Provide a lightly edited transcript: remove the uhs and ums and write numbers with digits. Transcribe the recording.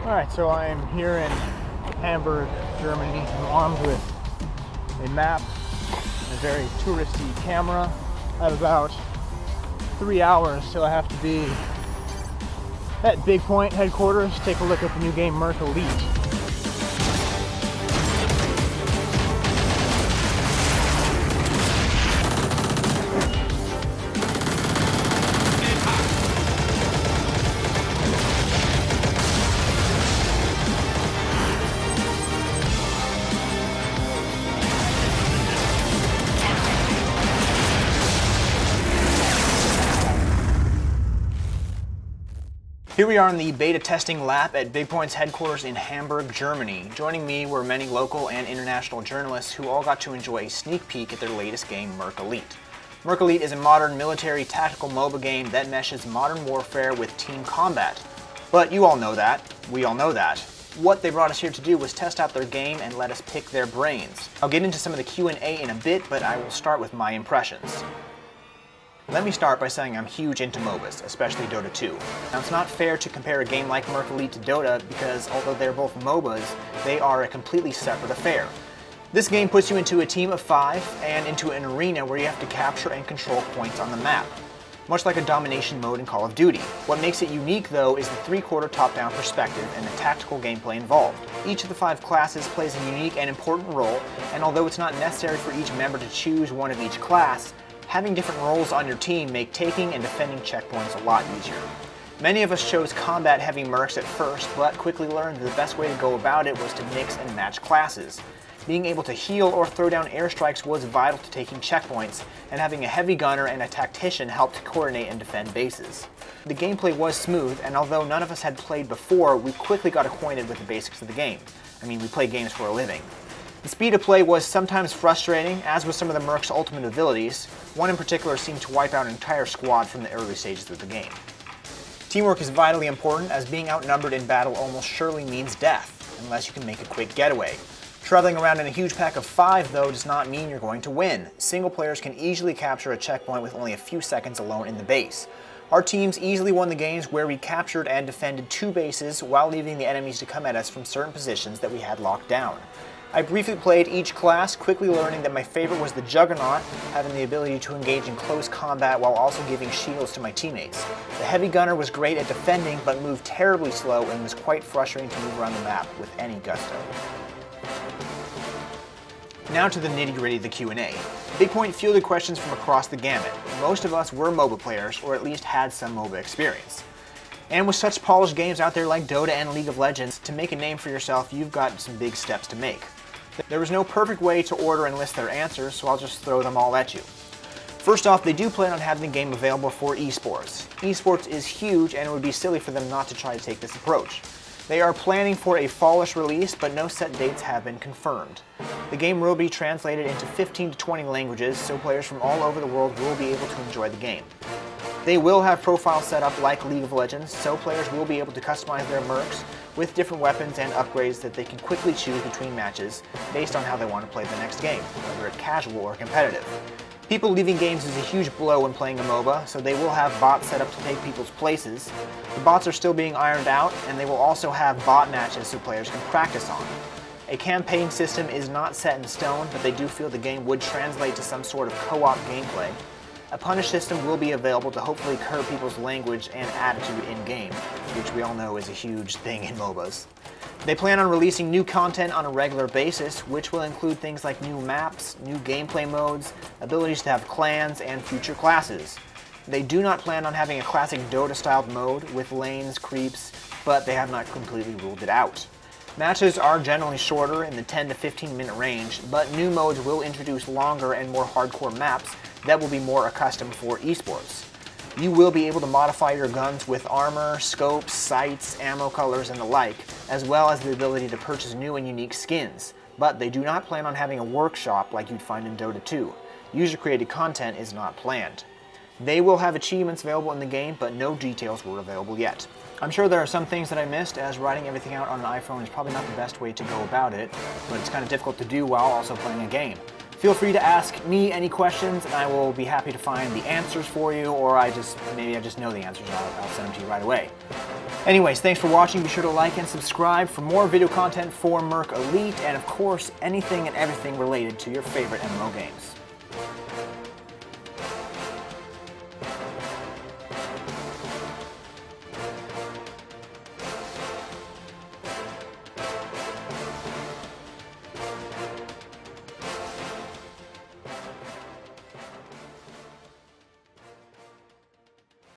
Alright, so I am here in Hamburg, Germany. I'm armed with a map and a very touristy camera. I have about 3 hours till I have to be at Bigpoint headquarters to take a look at the new game Merc Elite. Here we are in the beta testing lab at Bigpoint's headquarters in Hamburg, Germany. Joining me were many local and international journalists who all got to enjoy a sneak peek at their latest game, Merc Elite. Merc Elite is a modern military tactical MOBA game that meshes modern warfare with team combat. But you all know that. We all know that. What they brought us here to do was test out their game and let us pick their brains. I'll get into some of the Q&A in a bit, but I will start with my impressions. Let me start by saying I'm huge into MOBAs, especially Dota 2. Now it's not fair to compare a game like Merc Elite to Dota because although they're both MOBAs, they are a completely separate affair. This game puts you into a team of 5 and into an arena where you have to capture and control points on the map, much like a domination mode in Call of Duty. What makes it unique though is the 3/4 top-down perspective and the tactical gameplay involved. Each of the 5 classes plays a unique and important role, and although it's not necessary for each member to choose one of each class, having different roles on your team make taking and defending checkpoints a lot easier. Many of us chose combat-heavy mercs at first, but quickly learned that the best way to go about it was to mix and match classes. Being able to heal or throw down airstrikes was vital to taking checkpoints, and having a heavy gunner and a tactician helped to coordinate and defend bases. The gameplay was smooth, and although none of us had played before, we quickly got acquainted with the basics of the game. I mean, we play games for a living. The speed of play was sometimes frustrating, as with some of the Merc's ultimate abilities. One in particular seemed to wipe out an entire squad from the early stages of the game. Teamwork is vitally important, as being outnumbered in battle almost surely means death, unless you can make a quick getaway. Traveling around in a huge pack of 5, though, does not mean you're going to win. Single players can easily capture a checkpoint with only a few seconds alone in the base. Our teams easily won the games where we captured and defended 2 bases while leaving the enemies to come at us from certain positions that we had locked down. I briefly played each class, quickly learning that my favorite was the Juggernaut, having the ability to engage in close combat while also giving shields to my teammates. The Heavy Gunner was great at defending, but moved terribly slow and was quite frustrating to move around the map with any gusto. Now to the nitty-gritty of the Q&A. Bigpoint fielded questions from across the gamut. Most of us were MOBA players, or at least had some MOBA experience. And with such polished games out there like Dota and League of Legends, to make a name for yourself, you've got some big steps to make. There was no perfect way to order and list their answers, so I'll just throw them all at you. First off, they do plan on having the game available for esports. Esports is huge, and it would be silly for them not to try to take this approach. They are planning for a fallish release, but no set dates have been confirmed. The game will be translated into 15 to 20 languages, so players from all over the world will be able to enjoy the game. They will have profiles set up like League of Legends, so players will be able to customize their mercs with different weapons and upgrades that they can quickly choose between matches based on how they want to play the next game, whether it's casual or competitive. People leaving games is a huge blow when playing a MOBA, so they will have bots set up to take people's places. The bots are still being ironed out, and they will also have bot matches so players can practice on. A campaign system is not set in stone, but they do feel the game would translate to some sort of co-op gameplay. A punish system will be available to hopefully curb people's language and attitude in-game, which we all know is a huge thing in MOBAs. They plan on releasing new content on a regular basis, which will include things like new maps, new gameplay modes, abilities to have clans, and future classes. They do not plan on having a classic Dota-styled mode with lanes, creeps, but they have not completely ruled it out. Matches are generally shorter in the 10 to 15 minute range, but new modes will introduce longer and more hardcore maps that will be more accustomed for esports. You will be able to modify your guns with armor, scopes, sights, ammo colors, and the like, as well as the ability to purchase new and unique skins. But they do not plan on having a workshop like you'd find in Dota 2. User-created content is not planned. They will have achievements available in the game, but no details were available yet. I'm sure there are some things that I missed, as writing everything out on an iPhone is probably not the best way to go about it, but it's kind of difficult to do while also playing a game. Feel free to ask me any questions, and I will be happy to find the answers for you, or maybe I just know the answers and I'll send them to you right away. Anyways, thanks for watching. Be sure to like and subscribe for more video content for Merc Elite, and of course, anything and everything related to your favorite MMO games.